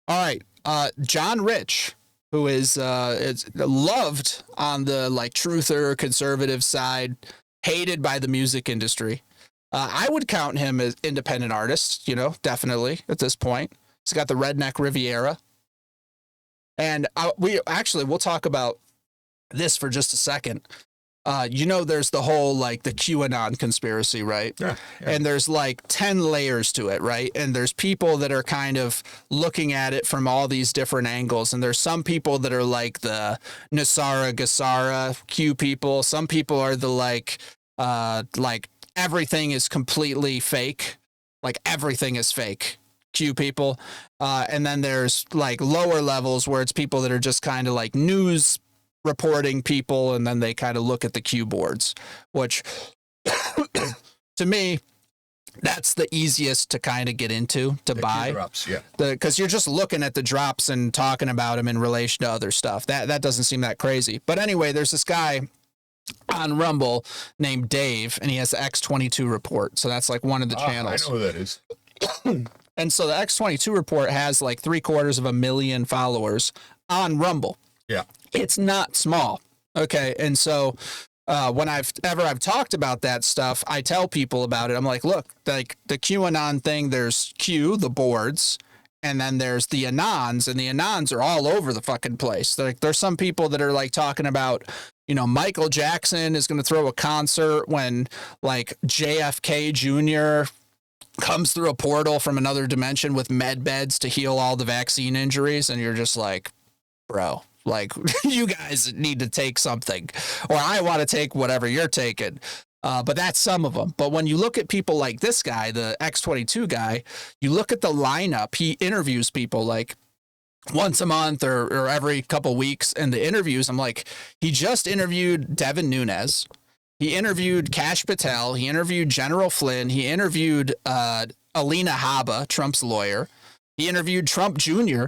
All right. John Rich, who is loved on the like truther conservative side, hated by the music industry. I would count him as independent artist, you know, definitely at this point. He's got the Redneck Riviera. And we'll talk about this for just a second. You know, there's the whole like the QAnon conspiracy, right? Yeah. And there's like 10 layers to it, right? And there's people that are kind of looking at it from all these different angles. And there's some people that are like the Nasara Gassara Q people. Some people are the like everything is completely fake. Like everything is fake. Q people. And then there's like lower levels where it's people that are just kind of like news reporting people, and then they kind of look at the Q boards, which to me, that's the easiest to kind of get into to the buy. Drops, yeah. Because you're just looking at the drops and talking about them in relation to other stuff. That doesn't seem that crazy. But anyway, there's this guy on Rumble named Dave, and he has the X22 report. So that's like one of the channels. I know who that is. And so the X22 report has like 750,000 followers on Rumble. Yeah. It's not small. Okay. And so when I've talked about that stuff, I tell people about it. I'm like, look, like the QAnon thing, there's Q, the boards, and then there's the Anons, and the Anons are all over the fucking place. Like, there's some people that are like talking about, you know, Michael Jackson is going to throw a concert when like JFK Jr. comes through a portal from another dimension with med beds to heal all the vaccine injuries. And you're just like, bro, like you guys need to take something, or I want to take whatever you're taking. But that's some of them. But when you look at people like this guy, the X22 guy, you look at the lineup, he interviews people like once a month or every couple weeks. And the interviews, I'm like, he just interviewed Devin Nunes. He interviewed Kash Patel. He interviewed General Flynn. He interviewed Alina Habba, Trump's lawyer. He interviewed Trump Jr.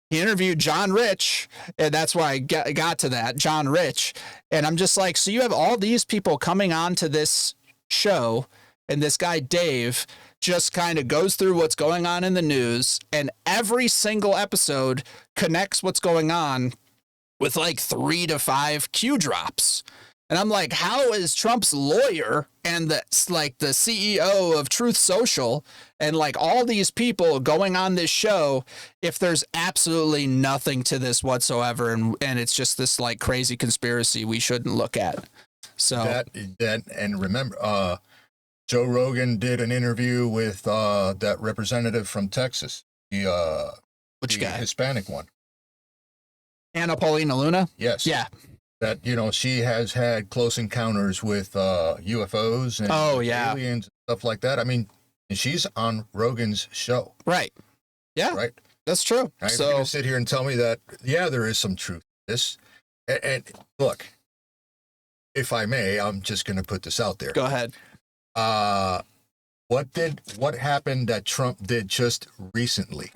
He interviewed John Rich, and that's why I got to that, John Rich. And I'm just like, so you have all these people coming on to this show, and this guy Dave just kind of goes through what's going on in the news, and every single episode connects what's going on with like 3 to 5 Q drops. And I'm like, how is Trump's lawyer and the CEO of Truth Social and like all these people going on this show if there's absolutely nothing to this whatsoever, and it's just this like crazy conspiracy we shouldn't look at. So that and remember, Joe Rogan did an interview with that representative from Texas, which guy? Hispanic one, Anna Paulina Luna. Yes. Yeah. That, you know, she has had close encounters with UFOs and aliens and stuff like that. I mean, she's on Rogan's show. Right. Yeah. Right. That's true. Now, so you're going to sit here and tell me that, yeah, there is some truth to this. And look, if I may, I'm just going to put this out there. Go ahead. What happened that Trump did just recently?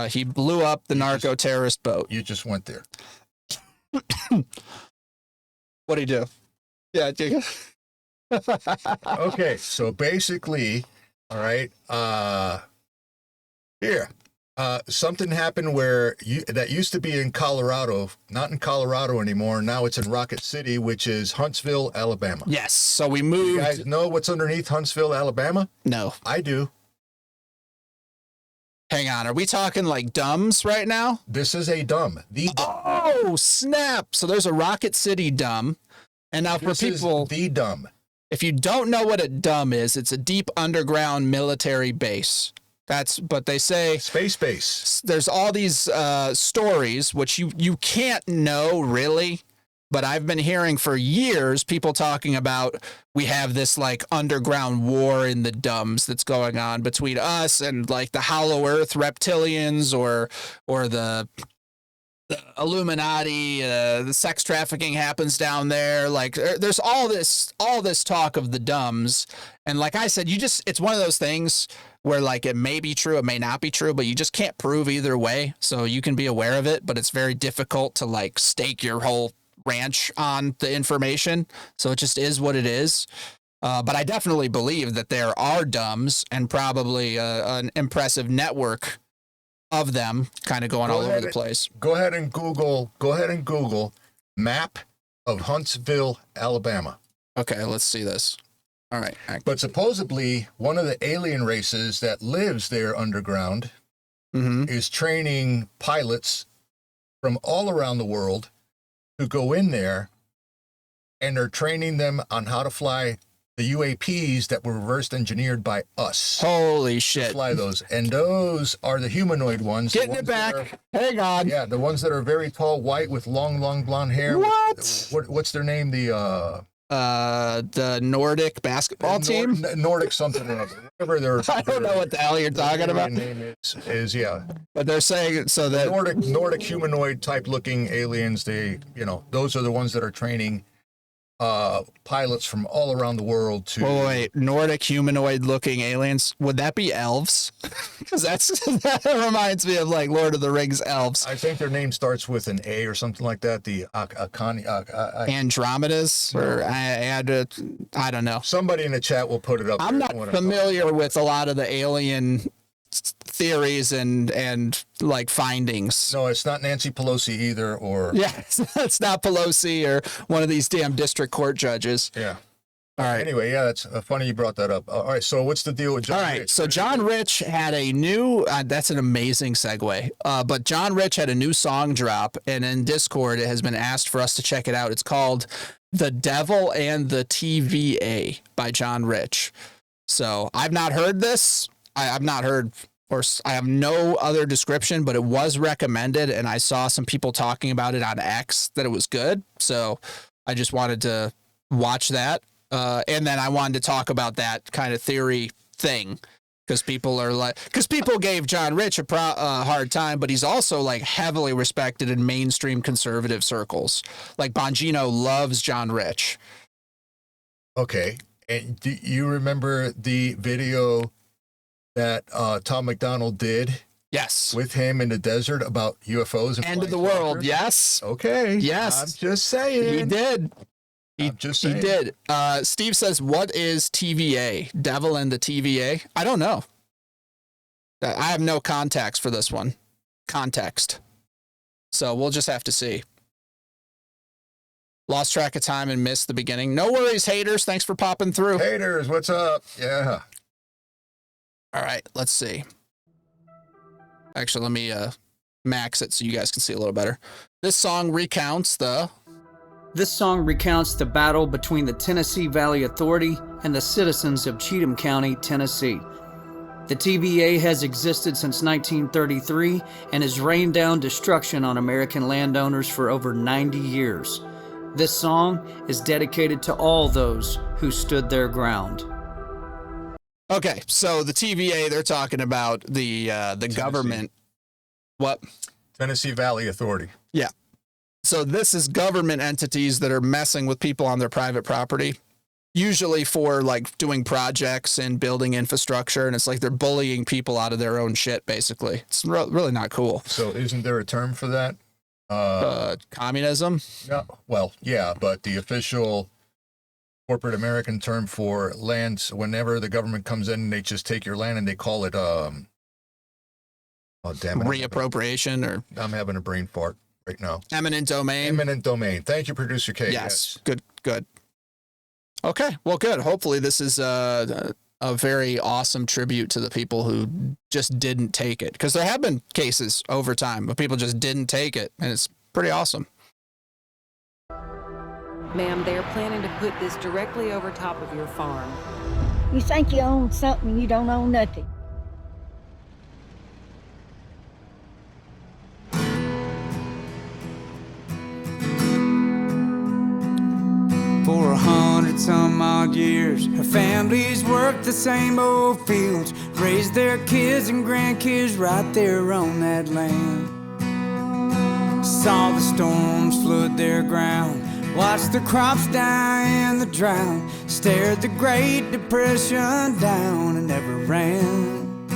He blew up the narco terrorist boat. You just went there. What'd he do? Yeah. Okay, so basically, all right, something happened where that used to be in Colorado, not in Colorado anymore. Now it's in Rocket City, which is Huntsville, Alabama. Yes. So we moved. You guys know what's underneath Huntsville, Alabama? No. I do. Hang on, are we talking like dumbs right now? This is a dumb. The dumb. Oh, snap. So there's a Rocket City dumb. And now for people, the dumb. If you don't know what a dumb is, it's a deep underground military base. But they say space base. There's all these stories, which you can't know really. But I've been hearing for years people talking about we have this like underground war in the dumbs that's going on between us and like the Hollow Earth reptilians or the Illuminati. The sex trafficking happens down there. Like there's all this talk of the dumbs. And like I said, it's one of those things where like it may be true, it may not be true, but you just can't prove either way. So you can be aware of it, but it's very difficult to like stake your whole ranch on the information. So it just is what it is. But I definitely believe that there are dumbs and probably an impressive network of them kind of going all over the place. Go ahead and Google map of Huntsville, Alabama. Okay, let's see this. All right. But supposedly one of the alien races that lives there underground is training pilots from all around the world who go in there, and they're training them on how to fly the UAPs that were reverse engineered by us. Holy shit. Fly those. And those are the humanoid ones. Getting it back. Hang on. Yeah, the ones that are very tall, white with long blonde hair. What's their name? The Nordic basketball team? Nordic something or other. Whatever I don't know what the hell you're talking about. Name is yeah. But they're saying so that Nordic humanoid type looking aliens, those are the ones that are training pilots from all around the world to wait, Nordic humanoid looking aliens, would that be elves? Because that reminds me of like Lord of the Rings elves. I think their name starts with an A or something like that. The Andromedas or I don't know. Somebody in the chat will put it up. I'm not familiar with a lot of the alien theories and like findings. No, it's not Nancy Pelosi either, or it's not Pelosi or one of these damn district court judges. Yeah. All right. Anyway, yeah, that's funny you brought that up. All right, so what's the deal with John? All right, so John Rich had a new. That's an amazing segue. But John Rich had a new song drop, and in Discord it has been asked for us to check it out. It's called "The Devil and the TVA" by John Rich. So I've not heard this. I've not heard, or I have no other description, but it was recommended, and I saw some people talking about it on X that it was good. So I just wanted to watch that, and then I wanted to talk about that kind of theory thing because people gave John Rich a hard time, but he's also like heavily respected in mainstream conservative circles. Like Bongino loves John Rich. Okay, and do you remember the video that Tom McDonald did? Yes. With him in the desert about UFOs and end of the world. Yes. Okay. Yes. I'm just saying. He did. He did. Steve says, what is TVA? Devil and the TVA? I don't know. I have no context for this one. Context. So we'll just have to see. Lost track of time and missed the beginning. No worries, haters. Thanks for popping through. Haters, what's up? Yeah. All right, let's see. Actually, let me max it so you guys can see a little better. This song recounts the battle between the Tennessee Valley Authority and the citizens of Cheatham County, Tennessee. The TVA has existed since 1933 and has rained down destruction on American landowners for over 90 years. This song is dedicated to all those who stood their ground. Okay, so the TVA, they're talking about the government. What? Tennessee Valley Authority. Yeah. So this is government entities that are messing with people on their private property, usually for like doing projects and building infrastructure. And it's like they're bullying people out of their own shit, basically. It's really not cool. So isn't there a term for that? Communism? No. Well, yeah, but the official corporate American term for lands, whenever the government comes in and they just take your land and they call it reappropriation, or I'm having a brain fart right now. Eminent domain. Eminent domain. Thank you, Producer K. Yes. Good. Okay. Well, good. Hopefully this is a very awesome tribute to the people who just didn't take it, because there have been cases over time but people just didn't take it, and it's pretty awesome. Ma'am, they're planning to put this directly over top of your farm. You think you own something, you don't own nothing. For 100-some-odd years, her family's worked the same old fields, raised their kids and grandkids right there on that land. Saw the storms flood their ground, watched the crops die in the drought, stared the Great Depression down and never ran.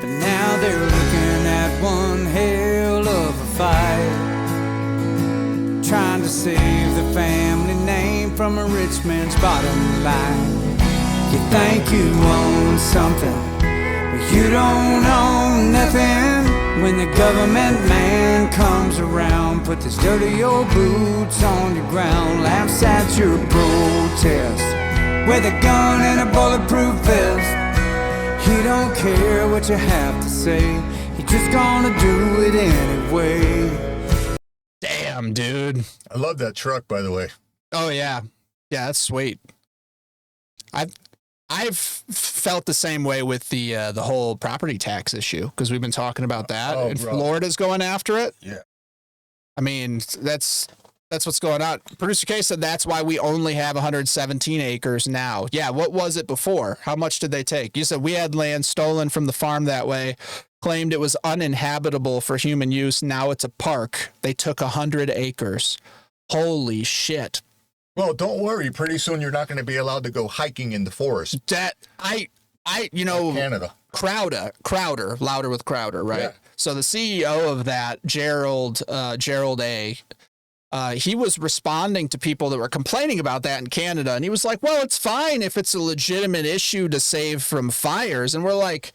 But now they're looking at one hell of a fight, trying to save the family name from a rich man's bottom line. You think you own something, But you don't own nothing when the government man comes around. Put these dirty old boots on the ground, laughs at your protest with a gun and a bulletproof vest. He don't care what you have to say, he just gonna do it anyway. Damn, dude. I love that truck, by the way. Oh yeah, yeah, that's sweet. I've felt the same way with the whole property tax issue, because we've been talking about that, and bro. Florida's going after it. Yeah. I mean, that's what's going on. Producer K said that's why we only have 117 acres now. Yeah, what was it before? How much did they take? You said we had land stolen from the farm that way, claimed it was uninhabitable for human use. Now it's a park. They took 100 acres. Holy shit. Well, don't worry. Pretty soon you're not going to be allowed to go hiking in the forest. That you know, Like Canada. Crowder, louder with Crowder, right? Yeah. So the CEO of that, Gerald A., he was responding to people that were complaining about that in Canada. And he was like, well, it's fine if it's a legitimate issue to save from fires. And we're like,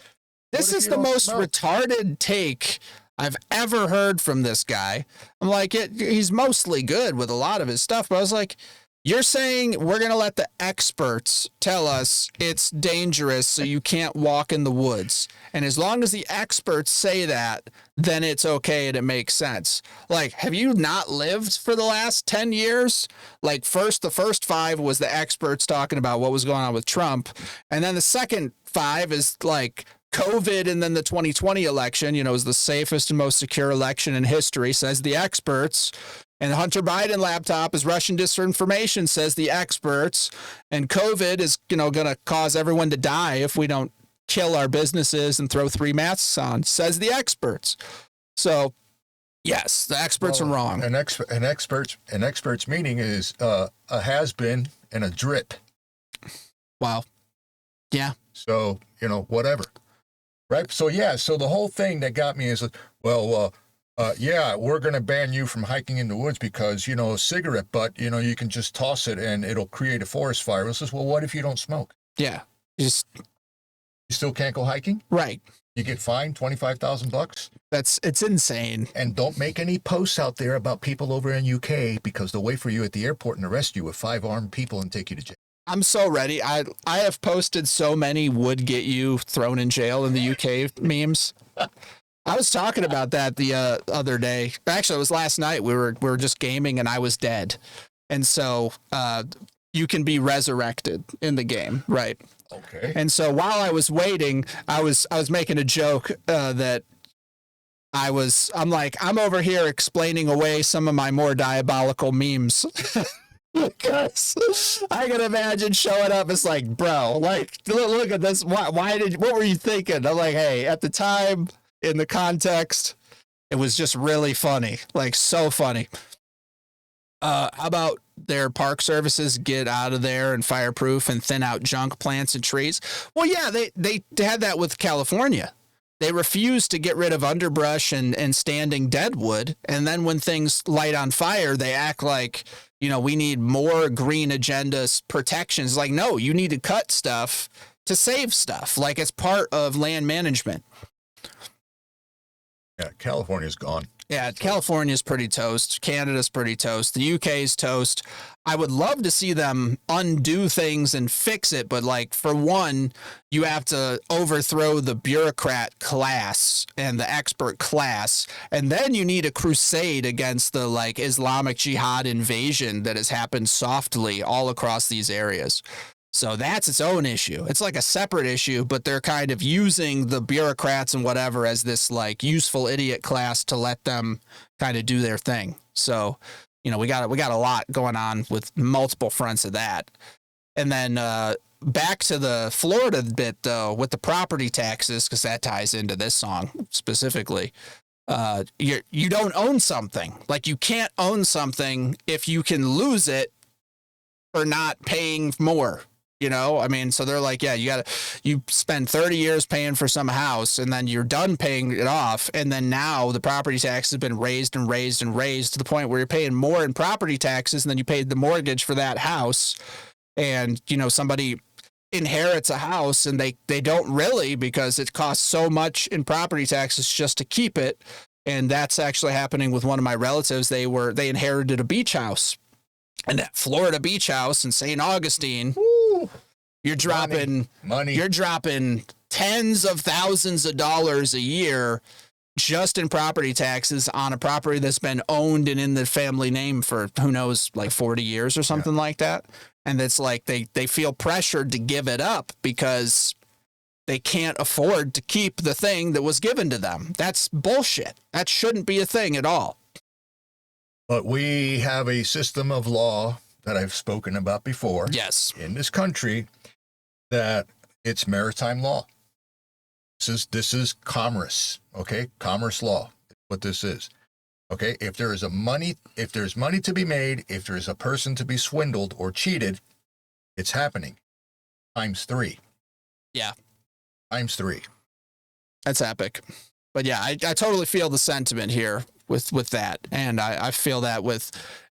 this is the most retarded take I've ever heard from this guy. I'm like, he's mostly good with a lot of his stuff. But I was like, you're saying we're going to let the experts tell us it's dangerous so you can't walk in the woods. And as long as the experts say that, then it's okay and it makes sense. Like, have you not lived for the last 10 years? Like, the first 5 was the experts talking about what was going on with Trump. And then the second 5 is like COVID, and then the 2020 election, you know, is the safest and most secure election in history, says the experts. And the Hunter Biden laptop is Russian disinformation, says the experts. And COVID is, you know, going to cause everyone to die if we don't kill our businesses and throw 3 masks on, says the experts. So, yes, the experts are wrong. An expert's meaning is a has-been and a drip. Wow. Yeah. So, you know, whatever. Right? So, yeah, so the whole thing that got me is, well, yeah, we're going to ban you from hiking in the woods because, you know, a cigarette butt, you know, you can just toss it and it'll create a forest fire. It says, well, what if you don't smoke? Yeah. You still can't go hiking? Right. You get fined $25,000. It's insane. And don't make any posts out there about people over in UK, because they'll wait for you at the airport and arrest you with 5 armed people and take you to jail. I'm so ready. I have posted so many would get you thrown in jail in the UK memes. I was talking about that the other day. Actually, it was last night. We were just gaming and I was dead. And so you can be resurrected in the game, right? Okay. And so while I was waiting, I was making a joke that I'm like, I'm over here explaining away some of my more diabolical memes. Because I can imagine showing up. It's like, bro, like, look at this. What were you thinking? I'm like, hey, at the time, in the context, it was just really funny, like so funny. How about their park services get out of there and fireproof and thin out junk plants and trees? Well, yeah, they had that with California. They refused to get rid of underbrush and standing deadwood. And then when things light on fire, they act like, you know, we need more green agenda protections. Like, no, you need to cut stuff to save stuff. Like, it's part of land management. Yeah, California's gone. Yeah, California's pretty toast. Canada's pretty toast. The UK's toast. I would love to see them undo things and fix it, but like, for one, you have to overthrow the bureaucrat class and the expert class, and then you need a crusade against the like Islamic Jihad invasion that has happened softly all across these areas. So that's its own issue. It's like a separate issue, but they're kind of using the bureaucrats and whatever as this like useful idiot class to let them kind of do their thing. So, you know, we got a lot going on with multiple fronts of that. And then back to the Florida bit, though, with the property taxes, because that ties into this song specifically. You don't own something. Like, you can't own something if you can lose it for not paying more. You know, I mean, so they're like, yeah, you spend 30 years paying for some house and then you're done paying it off. And then now the property tax has been raised and raised and raised to the point where you're paying more in property taxes and then you paid the mortgage for that house. And, you know, somebody inherits a house and they don't really, because it costs so much in property taxes just to keep it. And that's actually happening with one of my relatives. They inherited a beach house, and that Florida beach house in St. Augustine, woo, you're dropping money. You're dropping tens of thousands of dollars a year just in property taxes on a property that's been owned and in the family name for who knows, like 40 years or something like that. And it's like they feel pressured to give it up because they can't afford to keep the thing that was given to them. That's bullshit. That shouldn't be a thing at all. But we have a system of law that I've spoken about before. Yes. In this country, that it's maritime law. This is commerce, okay? Commerce law, what this is. Okay, if there's money to be made, if there's a person to be swindled or cheated, it's happening. Times 3. Yeah. Times 3. That's epic. But yeah, I totally feel the sentiment here with that. And I feel that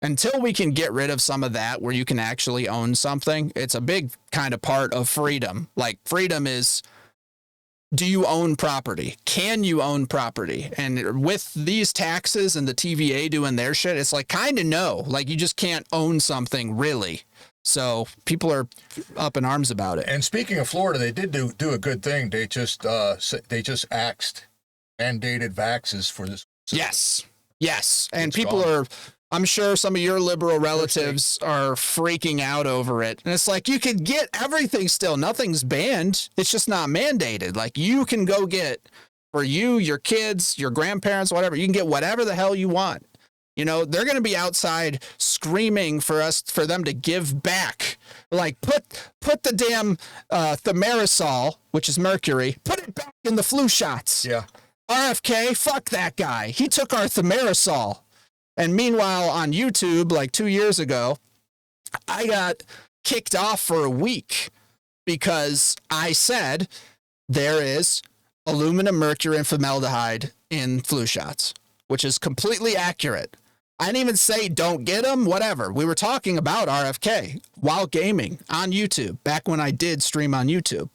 until we can get rid of some of that where you can actually own something, it's a big kind of part of freedom. Like freedom is, do you own property? Can you own property? And with these taxes and the TVA doing their shit, it's like kind of no. Like you just can't own something really. So people are up in arms about it. And speaking of Florida, they did do a good thing. They just axed mandated vaxes for this system. Yes. And it's people gone. I'm sure some of your liberal relatives are freaking out over it. And it's like, you can get everything still. Nothing's banned. It's just not mandated. Like you can go get, for you, your kids, your grandparents, whatever, you can get whatever the hell you want. You know, they're going to be outside screaming for them to give back. Like put the damn thimerosal, which is mercury, put it back in the flu shots. Yeah. RFK, fuck that guy. He took our thimerosal. And meanwhile, on YouTube, like 2 years ago, I got kicked off for a week because I said there is aluminum, mercury, and formaldehyde in flu shots, which is completely accurate. I didn't even say don't get them, whatever. We were talking about RFK while gaming on YouTube, back when I did stream on YouTube.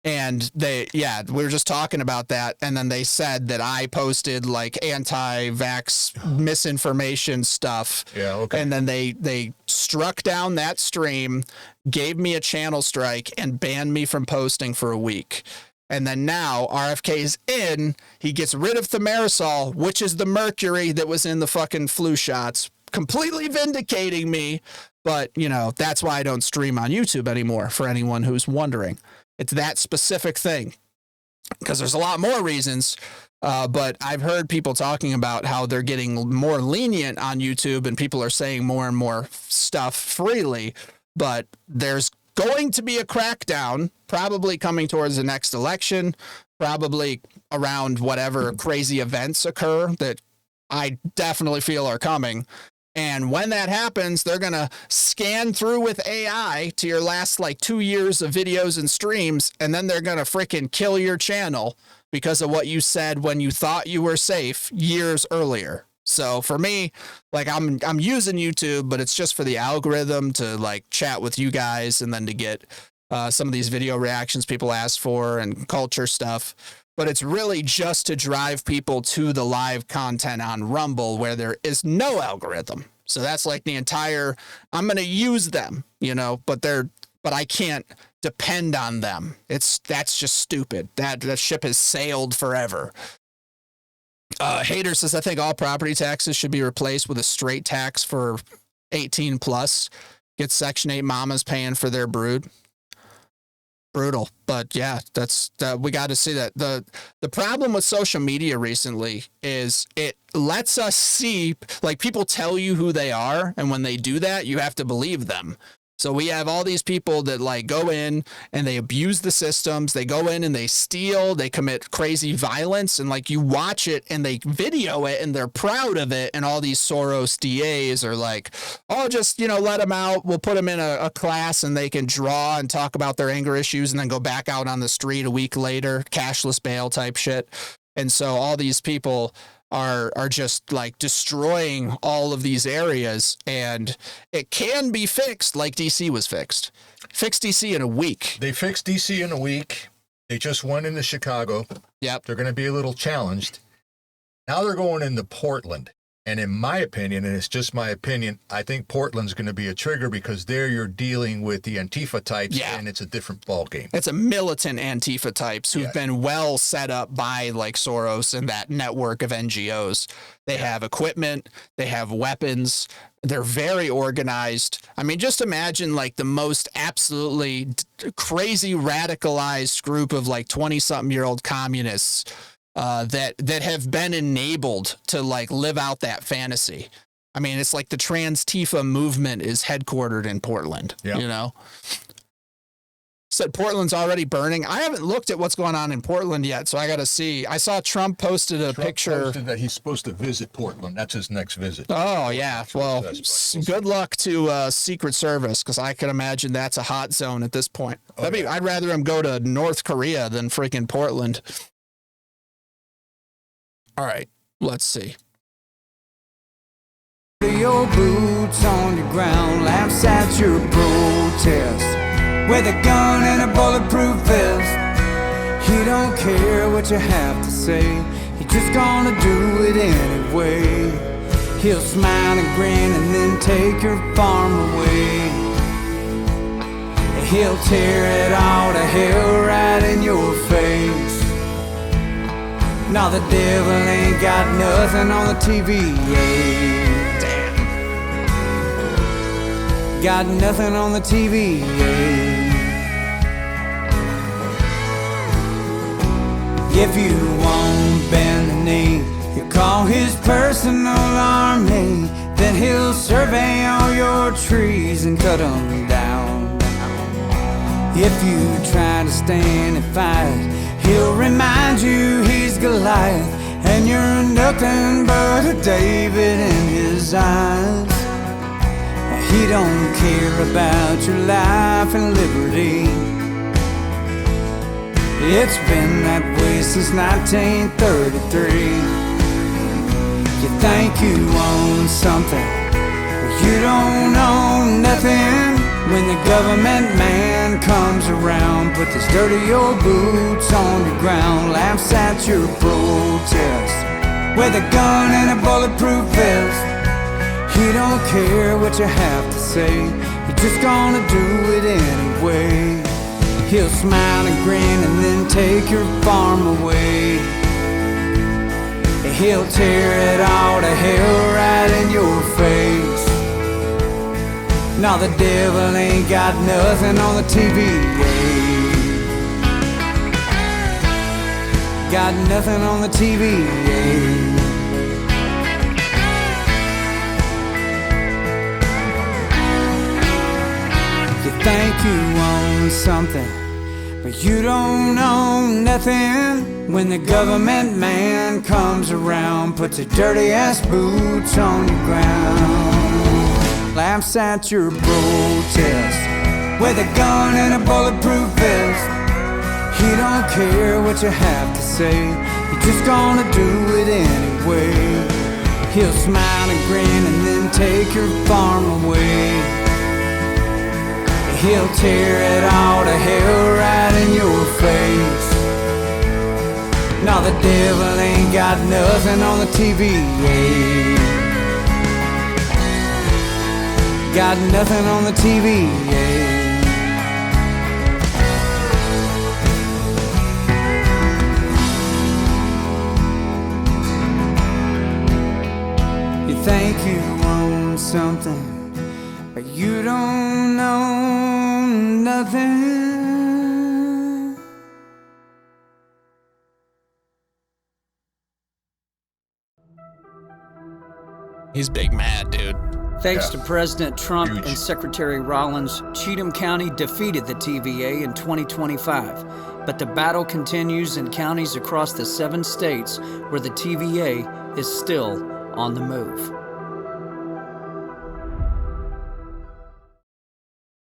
And we were just talking about that. And then they said that I posted like anti-vax misinformation stuff. Yeah, okay. And then they struck down that stream, gave me a channel strike, and banned me from posting for a week. And then now RFK is in. He gets rid of thimerosal, which is the mercury that was in the fucking flu shots, completely vindicating me. But, you know, that's why I don't stream on YouTube anymore, for anyone who's wondering. It's that specific thing, because there's a lot more reasons. But I've heard people talking about how they're getting more lenient on YouTube and people are saying more and more stuff freely. But there's going to be a crackdown, probably coming towards the next election, probably around whatever crazy events occur that I definitely feel are coming. And when that happens, they're going to scan through with AI to your last like 2 years of videos and streams, and then they're going to freaking kill your channel because of what you said when you thought you were safe years earlier. So for me, like I'm using YouTube, but it's just for the algorithm to like chat with you guys and then to get some of these video reactions people ask for and culture stuff. But it's really just to drive people to the live content on Rumble where there is no algorithm. So that's like the entire, I'm going to use them, you know, but I can't depend on them. That's just stupid. That ship has sailed forever. Hater says, I think all property taxes should be replaced with a straight tax for 18 plus. Get Section 8 mamas paying for their brood. Brutal. But yeah, we got to see that. The problem with social media recently is it lets us see, like, people tell you who they are, and when they do that, you have to believe them. So we have all these people that like go in and they abuse the systems. They go in and they steal, they commit crazy violence, and like you watch it and they video it and they're proud of it. And all these Soros DAs are like, oh, just, you know, let them out. We'll put them in a class and they can draw and talk about their anger issues and then go back out on the street a week later, cashless bail type shit. And so all these people are just like destroying all of these areas, and it can be fixed like DC was fixed. Fix DC in a week. They fixed DC in a week. They just went into Chicago. Yep. They're going to be a little challenged. Now they're going into Portland. And in my opinion, and it's just my opinion, I think Portland's going to be a trigger because there you're dealing with the Antifa types, and it's a different ball game. It's a militant Antifa types who've been well set up by like Soros and that network of NGOs. They have equipment, they have weapons, they're very organized. I mean, just imagine like the most absolutely crazy radicalized group of like 20-something-year-old communists that have been enabled to like live out that fantasy. I mean, it's like the Trans-Tifa movement is headquartered in Portland, you know? Said Portland's already burning. I haven't looked at what's going on in Portland yet, so I got to see. I saw Trump posted a picture. Posted that he's supposed to visit Portland. That's his next visit. Oh, yeah. Well, good luck to Secret Service, because I can imagine that's a hot zone at this point. I'd rather him go to North Korea than freaking Portland. All right, let's see. Your boots on the ground, laughs at your protest. With a gun and a bulletproof vest, he don't care what you have to say. He just gonna do it anyway. He'll smile and grin and then take your farm away. He'll tear it all to hell right in your face. No, the devil ain't got nothing on the TVA. Damn. Got nothing on the TVA. If you won't bend the knee, you call his personal army. Then he'll survey all your trees and cut them down. If you try to stand and fight, he'll remind you he's Goliath, and you're nothing but a David in his eyes. He don't care about your life and liberty. It's been that way since 1933. You think you own something, but you don't own nothing. When the government man comes around, put his dirty old boots on the ground, laughs at your protest. With a gun and a bulletproof vest, he don't care what you have to say. He's just gonna do it anyway. He'll smile and grin and then take your farm away. He'll tear it all to hell right in your face. No, the devil ain't got nothing on the TVA. Got nothing on the TVA. You think you own something, but you don't own nothing. When the government man comes around, puts his dirty ass boots on the ground, laughs at your protest. With a gun and a bulletproof vest, he don't care what you have to say. He's just gonna do it anyway. He'll smile and grin and then take your farm away. He'll tear it all to hell right in your face. No, the devil ain't got nothing on the TVA. Got nothing on the TVA. You think you own something, but you don't own nothing. He's big mad, dude. Thanks to President Trump Huge. and Secretary Rollins, Cheatham County defeated the TVA in 2025. But the battle continues in counties across the 7 states where the TVA is still on the move.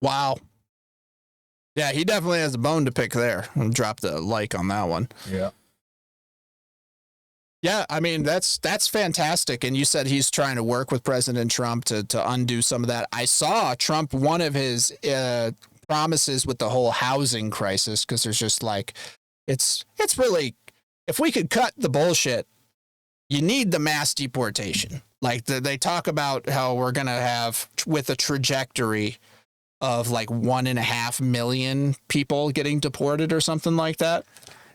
Wow. Yeah, he definitely has a bone to pick there. I'll drop the like on that one. Yeah. Yeah, I mean, that's fantastic. And you said he's trying to work with President Trump to undo some of that. I saw Trump, one of his promises with the whole housing crisis, because there's just like, it's really, if we could cut the bullshit, you need the mass deportation. Like they talk about how we're going to have, with a trajectory of like 1.5 million people getting deported or something like that.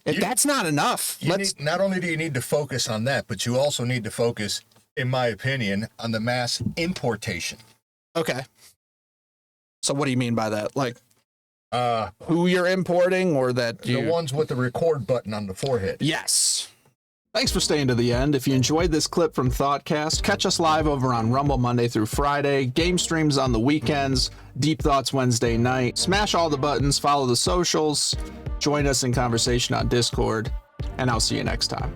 That's not enough. Not only do you need to focus on that, but you also need to focus, in my opinion, on the mass importation. Okay. So what do you mean by that? Like, who you're importing, or that the ones with the record button on the forehead? Yes. Thanks for staying to the end. If you enjoyed this clip from ThoughtCast, catch us live over on Rumble Monday through Friday, game streams on the weekends, Deep Thoughts Wednesday night. Smash all the buttons, follow the socials, join us in conversation on Discord, and I'll see you next time.